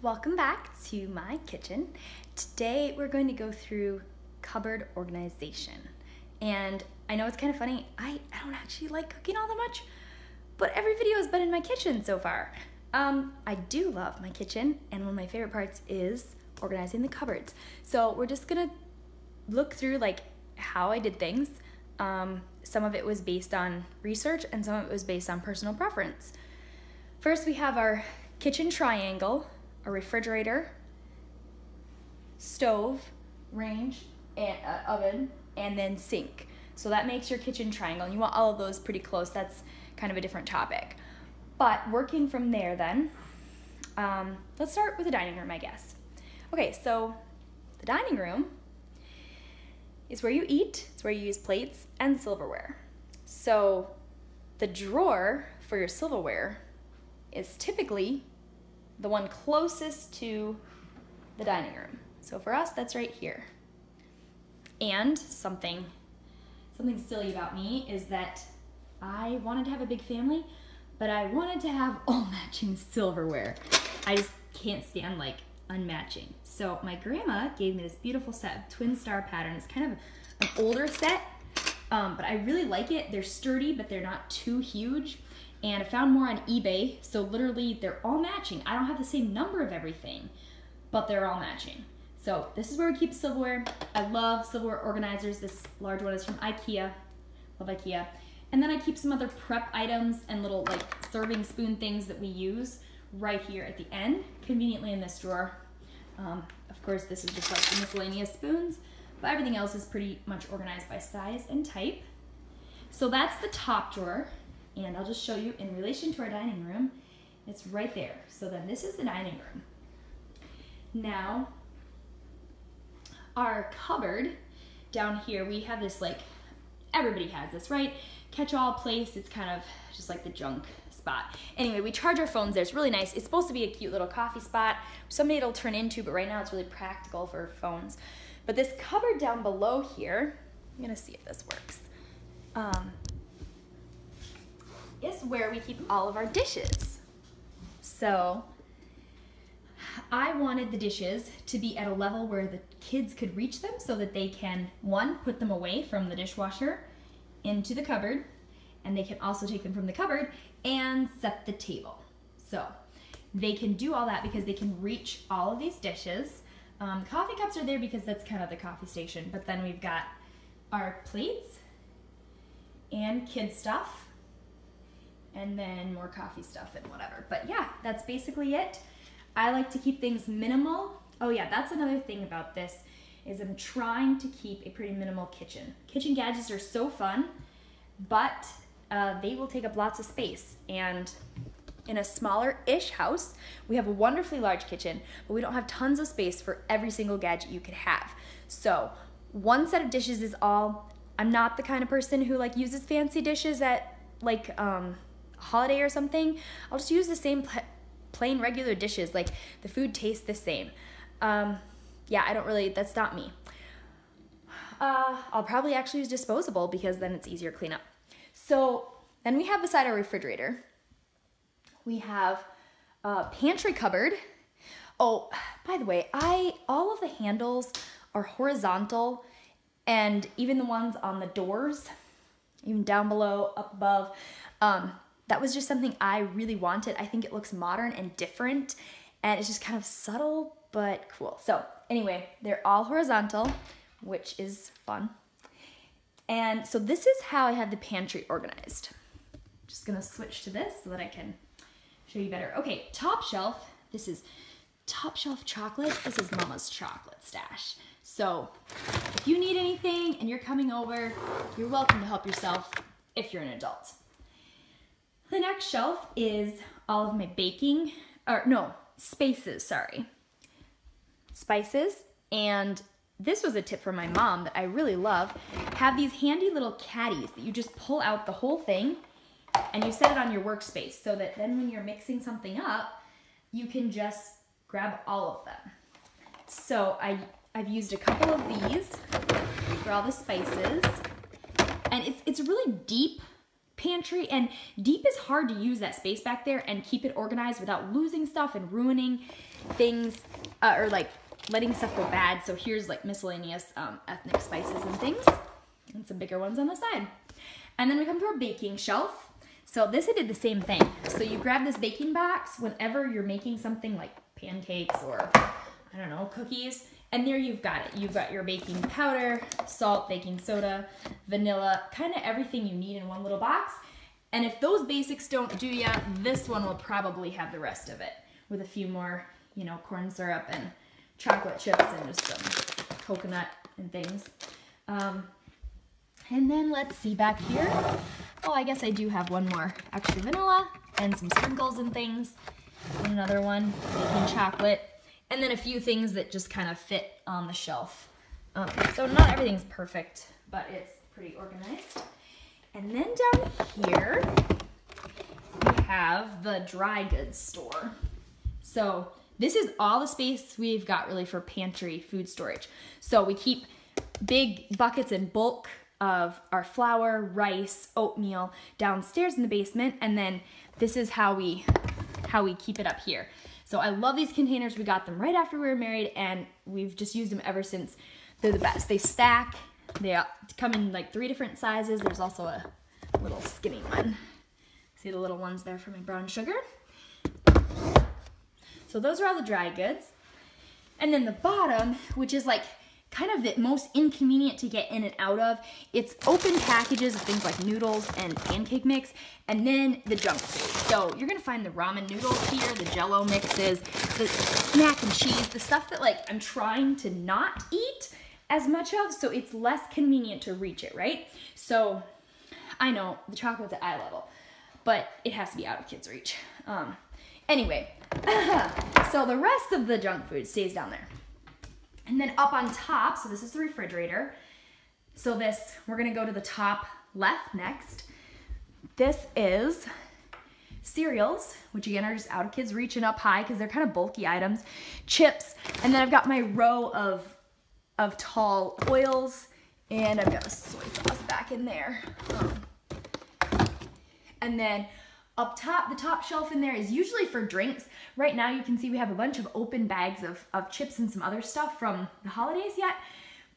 Welcome back to my kitchen. Today we're going to go through cupboard organization. And I know it's kind of funny, I don't actually like cooking all that much, but every video has been in my kitchen so far. I do love my kitchen, and one of my favorite parts is organizing the cupboards. So we're just gonna look through like how I did things. Some of it was based on research and some of it was based on personal preference. First we have our kitchen triangle, a refrigerator, stove, range, and oven, and then sink. So that makes your kitchen triangle, and you want all of those pretty close. That's kind of a different topic. But working from there then, let's start with the dining room, I guess. Okay, so the dining room is where you eat, it's where you use plates and silverware. So the drawer for your silverware is typically the one closest to the dining room. So for us, that's right here. And something silly about me is that I wanted to have a big family, but I wanted to have all matching silverware. I just can't stand like unmatching. So my grandma gave me this beautiful set of twin star pattern. It's kind of an older set, but I really like it. They're sturdy, but they're not too huge. And I found more on eBay, so literally they're all matching. I don't have the same number of everything, but they're all matching. So this is where we keep silverware. I love silverware organizers. This large one is from IKEA. Love IKEA. And then I keep some other prep items and little like serving spoon things that we use right here at the end, conveniently in this drawer. Of course, this is just like the miscellaneous spoons, but everything else is pretty much organized by size and type. So that's the top drawer. And I'll just show you in relation to our dining room, it's right there. So then this is the dining room. Now, our cupboard down here, we have this like, everybody has this, right? Catch-all place, it's kind of just like the junk spot. Anyway, we charge our phones there, it's really nice. It's supposed to be a cute little coffee spot, someday it'll turn into, but right now it's really practical for phones. But this cupboard down below here, I'm gonna see if this works. Is where we keep all of our dishes. So I wanted the dishes to be at a level where the kids could reach them so that they can, one, put them away from the dishwasher into the cupboard, and they can also take them from the cupboard and set the table. So they can do all that because they can reach all of these dishes. Coffee cups are there because that's kind of the coffee station, but then we've got our plates and kid stuff, and then more coffee stuff and whatever. But yeah, that's basically it. I like to keep things minimal. Oh yeah, that's another thing about this, is I'm trying to keep a pretty minimal kitchen. Kitchen gadgets are so fun, but they will take up lots of space. And in a smaller-ish house, we have a wonderfully large kitchen, but we don't have tons of space for every single gadget you could have. So one set of dishes is all. I'm not the kind of person who like uses fancy dishes at like holiday or something. I'll just use the same plain regular dishes. Like the food tastes the same. Yeah, I don't really, that's not me. I'll probably actually use disposable because then it's easier to clean up. So then we have beside our refrigerator, we have a pantry cupboard. Oh, by the way, all of the handles are horizontal, and even the ones on the doors, even down below, up above, that was just something I really wanted. I think it looks modern and different, and it's just kind of subtle, but cool. So anyway, they're all horizontal, which is fun. And so this is how I have the pantry organized. Just gonna switch to this so that I can show you better. Okay, top shelf. This is top shelf chocolate. This is Mama's chocolate stash. So if you need anything and you're coming over, you're welcome to help yourself if you're an adult. The next shelf is all of my baking, spices, and this was a tip from my mom that I really love. Have these handy little caddies that you just pull out the whole thing and you set it on your workspace so that then when you're mixing something up, you can just grab all of them. So I've used a couple of these for all the spices, and it's a really deep pantry, and deep is hard to use that space back there and keep it organized without losing stuff and ruining things or like letting stuff go bad. So here's like miscellaneous ethnic spices and things, and some bigger ones on the side. And then we come to our baking shelf. So this, I did the same thing. So you grab this baking box whenever you're making something like pancakes or, I don't know, cookies. And there you've got it. You've got your baking powder, salt, baking soda, vanilla, kind of everything you need in one little box. And if those basics don't do ya, this one will probably have the rest of it with a few more, you know, corn syrup and chocolate chips and just some coconut and things. And then let's see back here. Oh, I guess I do have one more extra vanilla and some sprinkles and things. And another one, baking chocolate. And then a few things that just kind of fit on the shelf. So not everything's perfect, but it's pretty organized. And then down here, we have the dry goods store. So this is all the space we've got really for pantry food storage. So we keep big buckets in bulk of our flour, rice, oatmeal downstairs in the basement. And then this is how we keep it up here. So I love these containers. We got them right after we were married, and we've just used them ever since. They're the best. They stack. They come in like 3 different sizes. There's also a little skinny one. See the little ones there for my brown sugar? So those are all the dry goods. And then the bottom, which is like kind of the most inconvenient to get in and out of, it's open packages of things like noodles and pancake mix, and then the junk food. So you're gonna find the ramen noodles here, the Jell-O mixes, the mac and cheese, the stuff that like I'm trying to not eat as much of, so it's less convenient to reach it, right? So I know the chocolate's at eye level, but it has to be out of kids' reach. Anyway, so the rest of the junk food stays down there. And then up on top, so this is the refrigerator. So this, we're gonna go to the top left next. This is cereals, which again are just out of kids' reach and up high because they're kind of bulky items. Chips, and then I've got my row of tall oils, and I've got a soy sauce back in there. And then up top, the top shelf in there is usually for drinks. Right now you can see we have a bunch of open bags of chips and some other stuff from the holidays yet.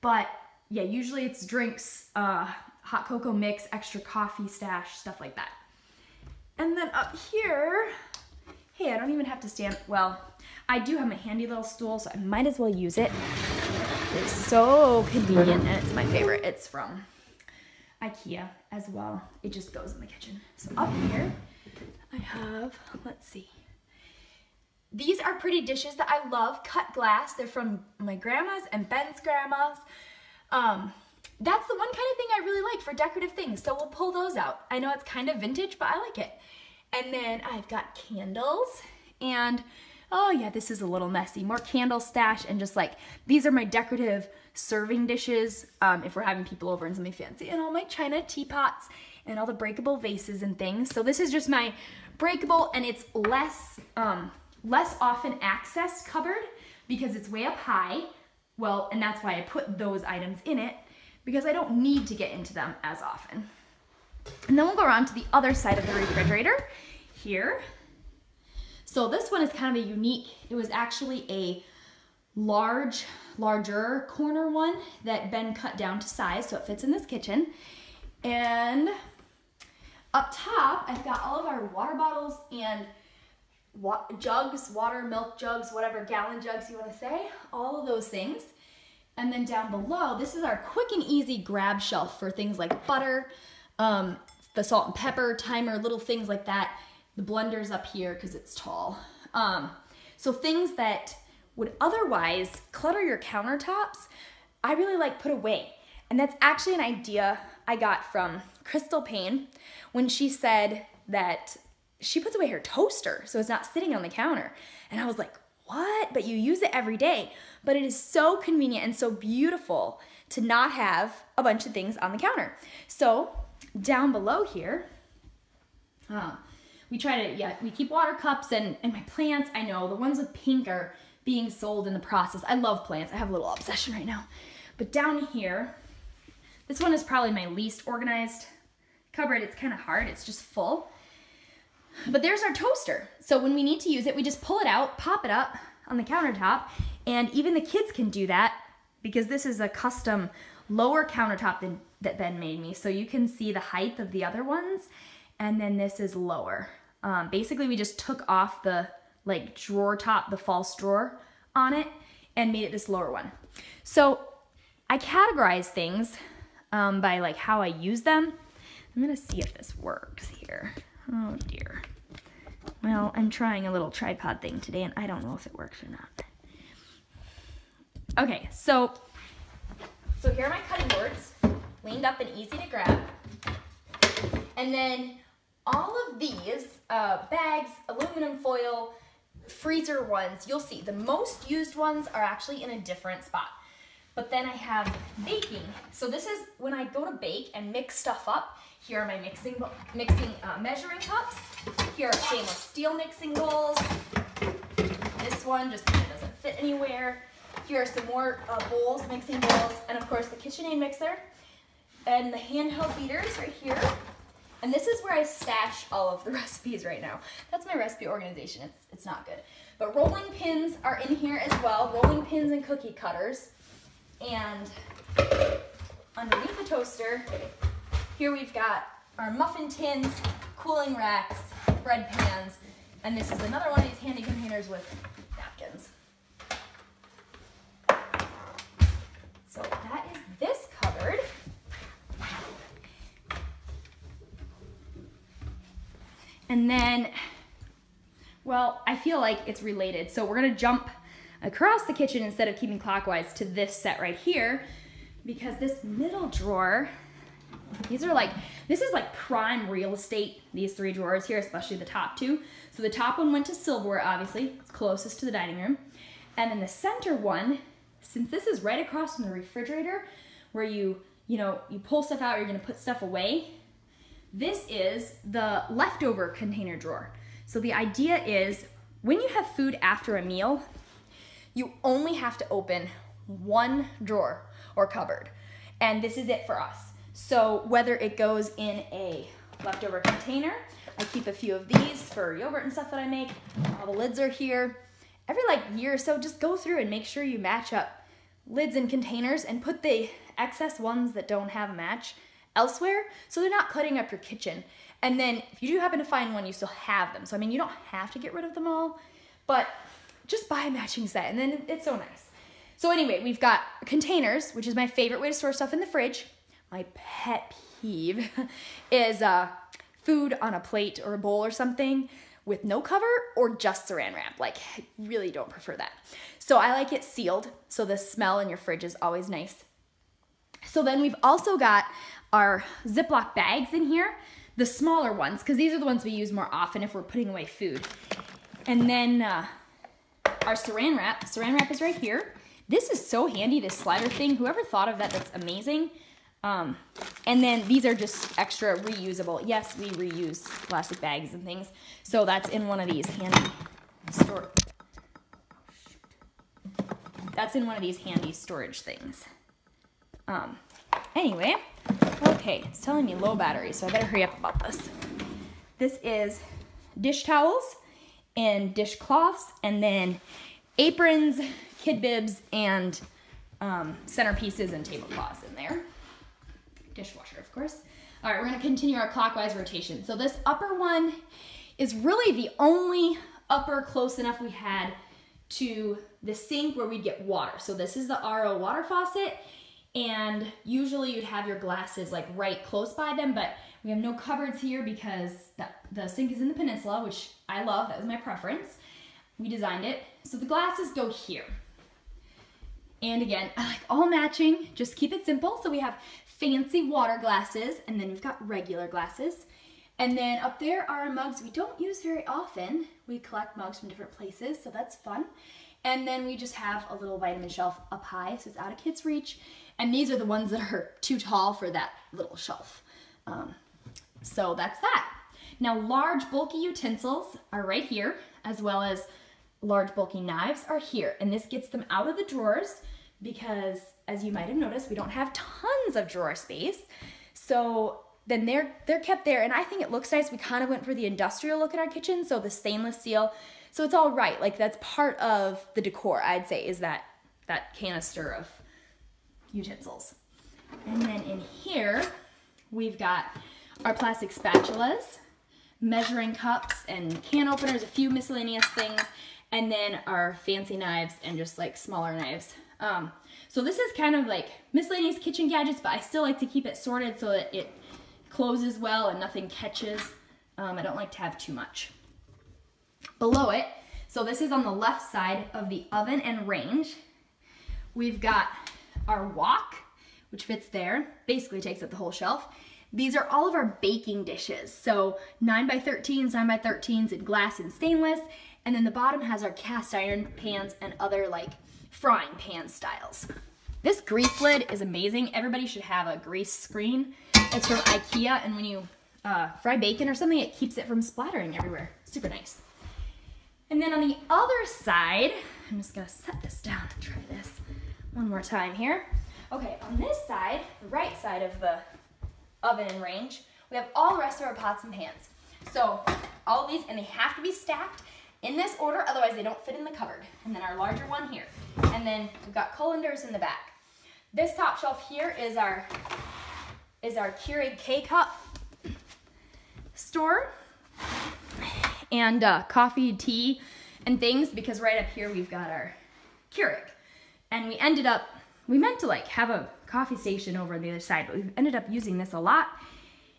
But yeah, usually it's drinks, hot cocoa mix, extra coffee stash, stuff like that. And then up here, hey, I don't even have to stand, well, I do have my handy little stool, so I might as well use it. It's so convenient, and it's my favorite. It's from IKEA as well. It just goes in the kitchen. So up here, I have, let's see. These are pretty dishes that I love, cut glass. They're from my grandma's and Ben's grandma's. That's the one kind of thing I really like for decorative things, so we'll pull those out. I know it's kind of vintage, but I like it. And then I've got candles, and oh yeah, this is a little messy. More candle stash, and just like, these are my decorative serving dishes if we're having people over and something fancy, and all my china teapots and all the breakable vases and things. So this is just my breakable, and it's less often accessed cupboard because it's way up high. Well, and that's why I put those items in it, because I don't need to get into them as often. And then we'll go around to the other side of the refrigerator here. So this one is kind of a unique, it was actually a larger corner one that Ben cut down to size, so it fits in this kitchen. And up top, I've got all of our water bottles and jugs, water, milk jugs, whatever, gallon jugs you want to say, all of those things. And then down below, this is our quick and easy grab shelf for things like butter, the salt and pepper, timer, little things like that. The blender's up here because it's tall. So things that would otherwise clutter your countertops, I really like put away. And that's actually an idea I got from Crystal Payne when she said that she puts away her toaster so it's not sitting on the counter. And I was like, what? But you use it every day. But it is so convenient and so beautiful to not have a bunch of things on the counter. So down below here, we try to, we keep water cups and my plants. I know the ones with pink are being sold in the process. I love plants. I have a little obsession right now. But down here, this one is probably my least organized cupboard, it's kind of hard. It's just full. But there's our toaster. So when we need to use it, we just pull it out, pop it up on the countertop, and even the kids can do that because this is a custom lower countertop that Ben made me. So you can see the height of the other ones, and then this is lower. Basically, we just took off the like drawer top, the false drawer on it, and made it this lower one. So I categorize things by like how I use them. I'm gonna see if this works here. Oh dear. Well, I'm trying a little tripod thing today and I don't know if it works or not. Okay, so here are my cutting boards, leaned up and easy to grab. And then all of these bags, aluminum foil, freezer ones, you'll see the most used ones are actually in a different spot. But then I have baking. So this is when I go to bake and mix stuff up. Here are my measuring cups. Here are stainless steel mixing bowls. This one just kind of doesn't fit anywhere. Here are some more bowls, mixing bowls, and of course the KitchenAid mixer. And the handheld beaters right here. And this is where I stash all of the recipes right now. That's my recipe organization. It's not good. But rolling pins are in here as well. Rolling pins and cookie cutters. And underneath the toaster, here we've got our muffin tins, cooling racks, bread pans, and this is another one of these handy containers with napkins. So that is this cupboard. And then, well, I feel like it's related. So we're gonna jump across the kitchen instead of keeping clockwise to this set right here, because this middle drawer, this is like prime real estate, these three drawers here, especially the top two. So the top one went to silverware, obviously, it's closest to the dining room. And then the center one, since this is right across from the refrigerator where you pull stuff out, you're gonna put stuff away, this is the leftover container drawer. So the idea is when you have food after a meal, you only have to open one drawer or cupboard. And this is it for us. So whether it goes in a leftover container, I keep a few of these for yogurt and stuff that I make. All the lids are here. Every year or so, just go through and make sure you match up lids and containers and put the excess ones that don't have a match elsewhere so they're not cluttering up your kitchen. And then if you do happen to find one, you still have them. So I mean, you don't have to get rid of them all, but just buy a matching set and then it's so nice. So anyway, we've got containers, which is my favorite way to store stuff in the fridge. My pet peeve is food on a plate or a bowl or something with no cover or just saran wrap. I really don't prefer that. So I like it sealed, so the smell in your fridge is always nice. So then we've also got our Ziploc bags in here, the smaller ones, because these are the ones we use more often if we're putting away food. And then our saran wrap is right here. This is so handy, this slider thing. Whoever thought of that, that's amazing. And then these are just extra reusable. Yes, we reuse plastic bags and things. So that's in one of these handy storage things. Anyway, okay, it's telling me low battery, so I better hurry up about this. This is dish towels and dishcloths, and then aprons, kid bibs, and centerpieces and tablecloths in there. Dishwasher, of course. All right, we're gonna continue our clockwise rotation. So this upper one is really the only upper close enough we had to the sink where we'd get water. So this is the RO water faucet, and usually you'd have your glasses right close by them, but we have no cupboards here because the sink is in the peninsula, which I love, that was my preference. We designed it. So the glasses go here. And again, I like all matching, just keep it simple. So we have fancy water glasses, and then we've got regular glasses. And then up there are our mugs we don't use very often. We collect mugs from different places, so that's fun. And then we just have a little vitamin shelf up high, so it's out of kids' reach. And these are the ones that are too tall for that little shelf. So that's that. Now, large bulky utensils are right here, as well as large bulky knives are here. And this gets them out of the drawers because, as you might have noticed, we don't have tons of drawer space. So then they're kept there, and I think it looks nice. We kind of went for the industrial look in our kitchen, so the stainless steel. So it's all right. Like, that's part of the decor, I'd say, is that canister of utensils. And then in here, we've got our plastic spatulas, measuring cups, and can openers, a few miscellaneous things, and then our fancy knives and just like smaller knives. So this is kind of like miscellaneous kitchen gadgets, but I still like to keep it sorted so that it closes well and nothing catches. I don't like to have too much. Below it, so this is on the left side of the oven and range, we've got our wok, which fits there, basically takes up the whole shelf. These are all of our baking dishes. So 9x13s, 9x13s in glass and stainless. And then the bottom has our cast iron pans and other like frying pan styles. This grease lid is amazing. Everybody should have a grease screen. It's from IKEA, and when you fry bacon or something, it keeps it from splattering everywhere. Super nice. And then on the other side, I'm just gonna set this down and try this one more time here. Okay, on this side, the right side of the oven and range, we have all the rest of our pots and pans. So all of these, and they have to be stacked in this order, otherwise they don't fit in the cupboard. And then our larger one here. And then we've got colanders in the back. This top shelf here is our Keurig K-Cup store. And coffee, tea, and things, because right up here we've got our Keurig. And we meant to like have a coffee station over on the other side, but we've ended up using this a lot.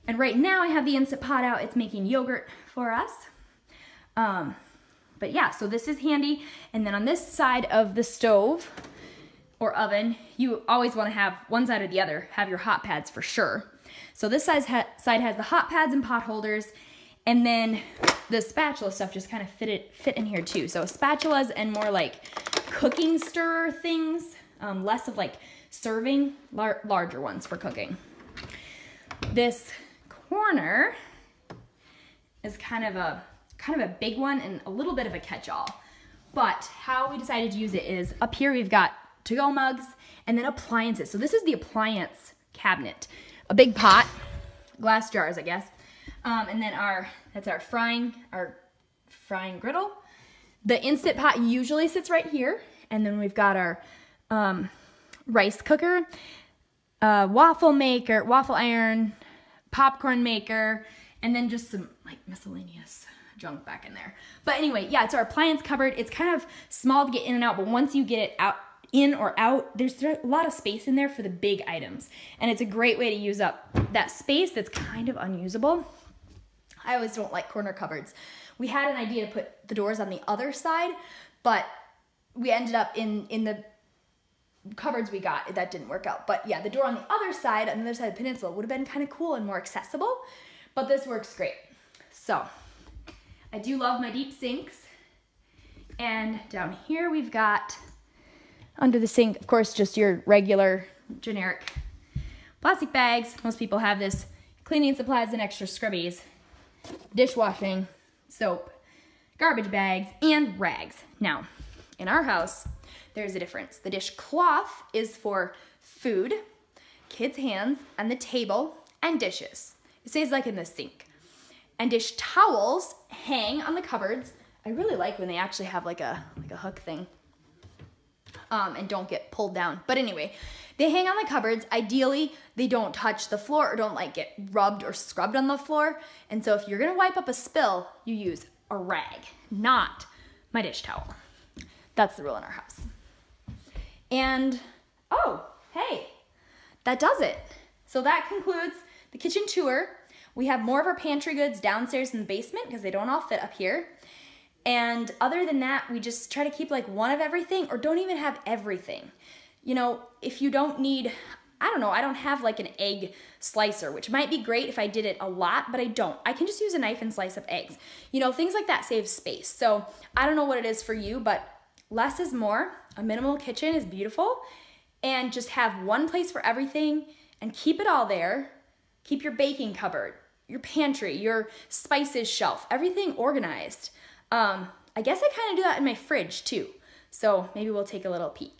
And right now I have the Instant Pot out. It's making yogurt for us. But yeah, so this is handy. And then on this side of the stove or oven, you always want to have one side or the other, have your hot pads for sure. So this side has the hot pads and pot holders, and then the spatula stuff just kind of fit in here too. So spatulas and more like cooking stirrer things, less of like serving, larger ones for cooking. This corner is kind of a big one and a little bit of a catch-all. But how we decided to use it is up here we've got to-go mugs and then appliances. So this is the appliance cabinet. A big pot, glass jars, I guess. And then that's our frying griddle. The Instant Pot usually sits right here. And then we've got our rice cooker, waffle maker, waffle iron, popcorn maker, and then just some like miscellaneous junk back in there. But anyway, yeah, it's our appliance cupboard. It's kind of small to get in and out, but once you get it out, in or out, there's a lot of space in there for the big items. And it's a great way to use up that space that's kind of unusable. I always don't like corner cupboards. We had an idea to put the doors on the other side, but we ended up in the cupboards we got, that didn't work out. But yeah, the door on the other side, on the other side of the peninsula, would have been kind of cool and more accessible, but this works great. So I do love my deep sinks. And down here we've got, under the sink, of course, just your regular generic plastic bags. Most people have this, cleaning supplies and extra scrubbies, dishwashing, soap, garbage bags, and rags. Now, in our house, there's a difference. The dishcloth is for food, kids' hands, and the table, and dishes. It stays like in the sink. And dish towels hang on the cupboards. I really like when they actually have like a hook thing. And don't get pulled down. But anyway, they hang on the cupboards. Ideally, they don't touch the floor or don't like get rubbed or scrubbed on the floor. And so if you're gonna wipe up a spill, you use a rag, not my dish towel. That's the rule in our house. And, oh, hey, that does it. So that concludes the kitchen tour. We have more of our pantry goods downstairs in the basement because they don't all fit up here. And other than that, we just try to keep like one of everything, or don't even have everything. You know, if you don't need, I don't know, I don't have like an egg slicer, which might be great if I did it a lot, but I don't. I can just use a knife and slice up eggs. You know, things like that save space. So I don't know what it is for you, but less is more. A minimal kitchen is beautiful. And just have one place for everything and keep it all there. Keep your baking cupboard, your pantry, your spices shelf, everything organized. I guess I kind of do that in my fridge too. So maybe we'll take a little peek.